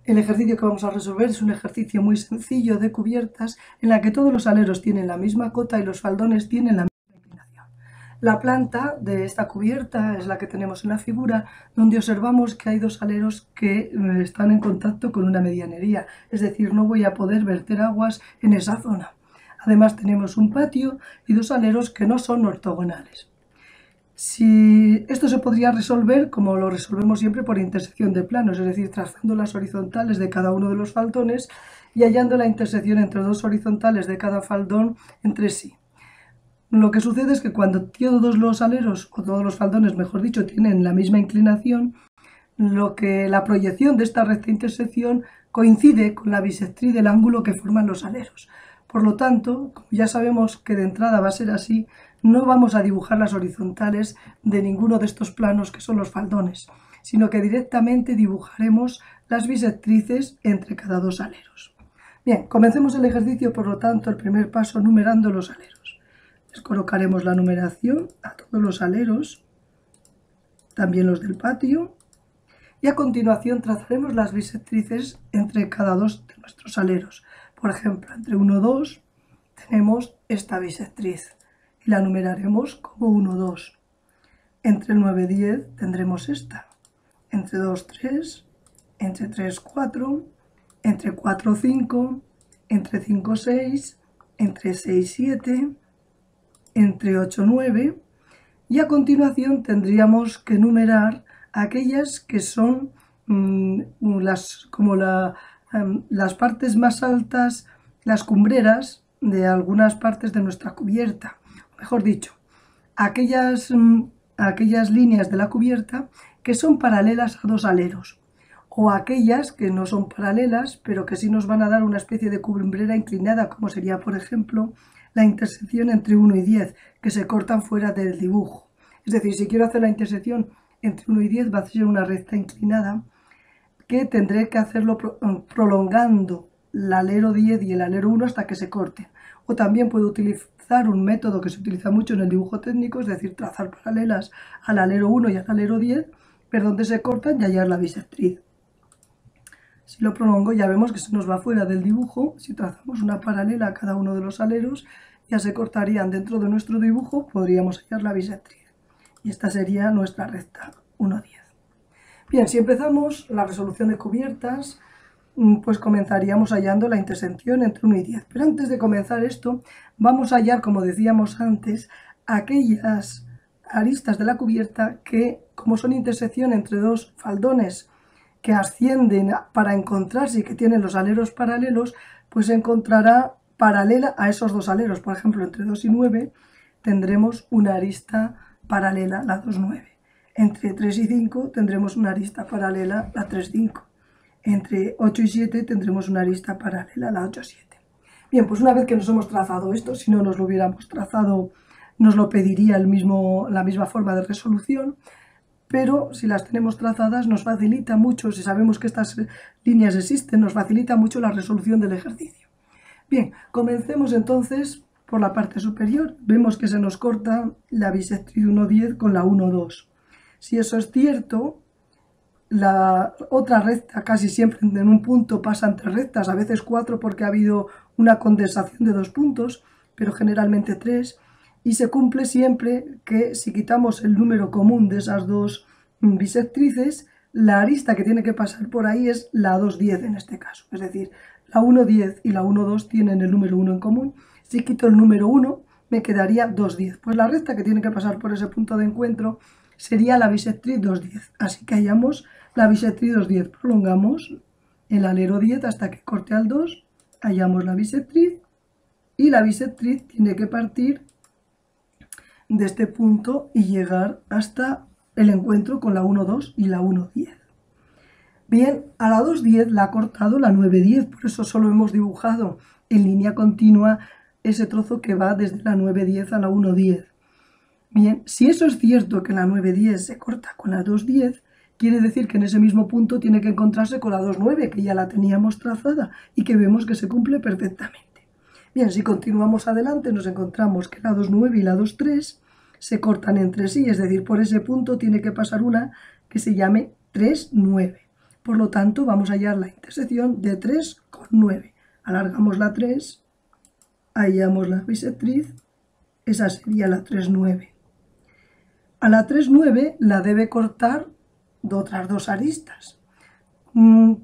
El ejercicio que vamos a resolver es un ejercicio muy sencillo de cubiertas en la que todos los aleros tienen la misma cota y los faldones tienen la misma inclinación. La planta de esta cubierta es la que tenemos en la figura, donde observamos que hay dos aleros que están en contacto con una medianería, es decir, no voy a poder verter aguas en esa zona. Además tenemos un patio y dos aleros que no son ortogonales. Si esto se podría resolver como lo resolvemos siempre por intersección de planos, es decir, trazando las horizontales de cada uno de los faldones y hallando la intersección entre dos horizontales de cada faldón entre sí. Lo que sucede es que cuando todos los aleros, o todos los faldones, mejor dicho, tienen la misma inclinación, la proyección de esta recta intersección coincide con la bisectriz del ángulo que forman los aleros. Por lo tanto, como ya sabemos que de entrada va a ser así, no vamos a dibujar las horizontales de ninguno de estos planos que son los faldones, sino que directamente dibujaremos las bisectrices entre cada dos aleros. Bien, comencemos el ejercicio, por lo tanto, el primer paso numerando los aleros. Les colocaremos la numeración a todos los aleros, también los del patio, y a continuación trazaremos las bisectrices entre cada dos de nuestros aleros. Por ejemplo, entre 1 y 2 tenemos esta bisectriz y la numeraremos como 1, 2. Entre el 9 y 10 tendremos esta. Entre 2, 3. Entre 3, 4. Entre 4, 5. Entre 5, 6. Entre 6, 7. Entre 8, 9. Y a continuación tendríamos que numerar aquellas que son las partes más altas, las cumbreras de algunas partes de nuestra cubierta. Mejor dicho, aquellas líneas de la cubierta que son paralelas a dos aleros, o aquellas que no son paralelas, pero que sí nos van a dar una especie de cumbrera inclinada, como sería, por ejemplo, la intersección entre 1 y 10, que se cortan fuera del dibujo. Es decir, si quiero hacer la intersección entre 1 y 10 va a ser una recta inclinada que tendré que hacerlo prolongando el alero 10 y el alero 1 hasta que se corten. O también puedo utilizar un método que se utiliza mucho en el dibujo técnico, es decir, trazar paralelas al alero 1 y al alero 10, pero donde se cortan y hallar la bisectriz. Si lo prolongo ya vemos que se nos va fuera del dibujo. Si trazamos una paralela a cada uno de los aleros, ya se cortarían dentro de nuestro dibujo, podríamos hallar la bisectriz. Y esta sería nuestra recta 1, 10. Bien, si empezamos la resolución de cubiertas, pues comenzaríamos hallando la intersección entre 1 y 10. Pero antes de comenzar esto, vamos a hallar, como decíamos antes, aquellas aristas de la cubierta que, como son intersección entre dos faldones que ascienden para encontrarse y que tienen los aleros paralelos, pues se encontrará paralela a esos dos aleros. Por ejemplo, entre 2 y 9 tendremos una arista paralela, la 2, 9. Entre 3 y 5 tendremos una arista paralela, la 3, 5. Entre 8 y 7 tendremos una arista paralela, la 8, 7. Bien, pues una vez que nos hemos trazado esto, si no nos lo hubiéramos trazado, nos lo pediría la misma forma de resolución, pero si las tenemos trazadas nos facilita mucho, si sabemos que estas líneas existen, nos facilita mucho la resolución del ejercicio. Bien, comencemos entonces por la parte superior. Vemos que se nos corta la bisectriz 1, 10 con la 1, 2. Si eso es cierto, la otra recta casi siempre en un punto pasa entre rectas, a veces 4 porque ha habido una condensación de 2 puntos, pero generalmente 3, y se cumple siempre que si quitamos el número común de esas dos bisectrices, la arista que tiene que pasar por ahí es la 2, 10 en este caso, es decir, la 1, 10 y la 1, 2 tienen el número 1 en común. Si quito el número 1 me quedaría 2, 10, pues la recta que tiene que pasar por ese punto de encuentro sería la bisectriz 2, 10, así que hallamos la bisectriz 2, 10, prolongamos el alero 10 hasta que corte al 2, hallamos la bisectriz y la bisectriz tiene que partir de este punto y llegar hasta el encuentro con la 1, 2 y la 1, 10. Bien, a la 2, 10 la ha cortado la 9, 10, por eso solo hemos dibujado en línea continua ese trozo que va desde la 9, 10 a la 1, 10. Bien, si eso es cierto que la 9, 10 se corta con la 2, 10, quiere decir que en ese mismo punto tiene que encontrarse con la 2, 9, que ya la teníamos trazada y que vemos que se cumple perfectamente. Bien, si continuamos adelante nos encontramos que la 2, 9 y la 2, 3 se cortan entre sí, es decir, por ese punto tiene que pasar una que se llame 3, 9. Por lo tanto, vamos a hallar la intersección de 3 con 9. Alargamos la 3, hallamos la bisectriz, esa sería la 3, 9. A la 3, 9 la debe cortar de otras dos aristas.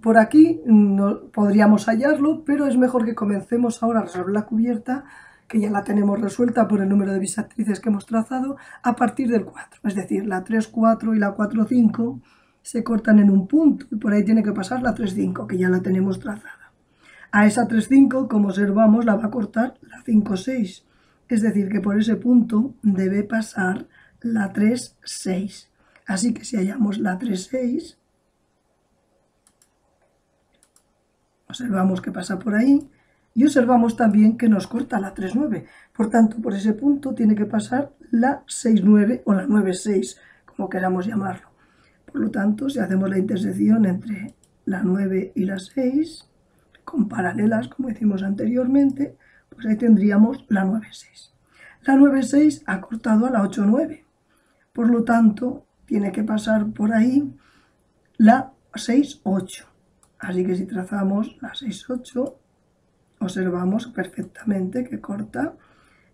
Por aquí no podríamos hallarlo, pero es mejor que comencemos ahora a resolver la cubierta, que ya la tenemos resuelta por el número de bisectrices que hemos trazado, a partir del 4. Es decir, la 3, 4 y la 4, 5 se cortan en un punto y por ahí tiene que pasar la 3, 5, que ya la tenemos trazada. A esa 3, 5, como observamos, la va a cortar la 5, 6. Es decir, que por ese punto debe pasar la 3, 6. Así que si hallamos la 3, 6, observamos que pasa por ahí y observamos también que nos corta la 3, 9. Por tanto, por ese punto tiene que pasar la 6, 9 o la 9, 6, como queramos llamarlo. Por lo tanto, si hacemos la intersección entre la 9 y la 6, con paralelas, como hicimos anteriormente, pues ahí tendríamos la 9, 6. La 9, 6 ha cortado a la 8, 9. Por lo tanto, tiene que pasar por ahí la 6, 8. Así que si trazamos la 6, 8, observamos perfectamente que corta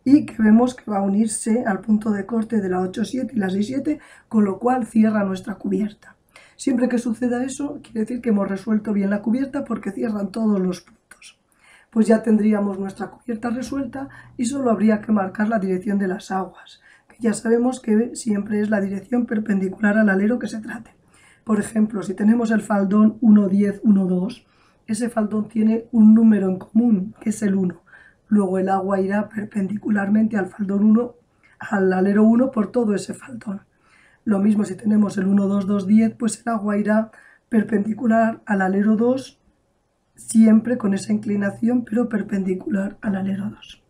y que vemos que va a unirse al punto de corte de la 8, 7 y la 6, 7, con lo cual cierra nuestra cubierta. Siempre que suceda eso, quiere decir que hemos resuelto bien la cubierta porque cierran todos los puntos. Pues ya tendríamos nuestra cubierta resuelta y solo habría que marcar la dirección de las aguas, que ya sabemos que siempre es la dirección perpendicular al alero que se trate. Por ejemplo, si tenemos el faldón 1, 10, 1, 2, ese faldón tiene un número en común, que es el 1. Luego el agua irá perpendicularmente al faldón 1, al alero 1 por todo ese faldón. Lo mismo si tenemos el 1, 2, 2, 10, pues el agua irá perpendicular al alero 2, siempre con esa inclinación, pero perpendicular al alero 2.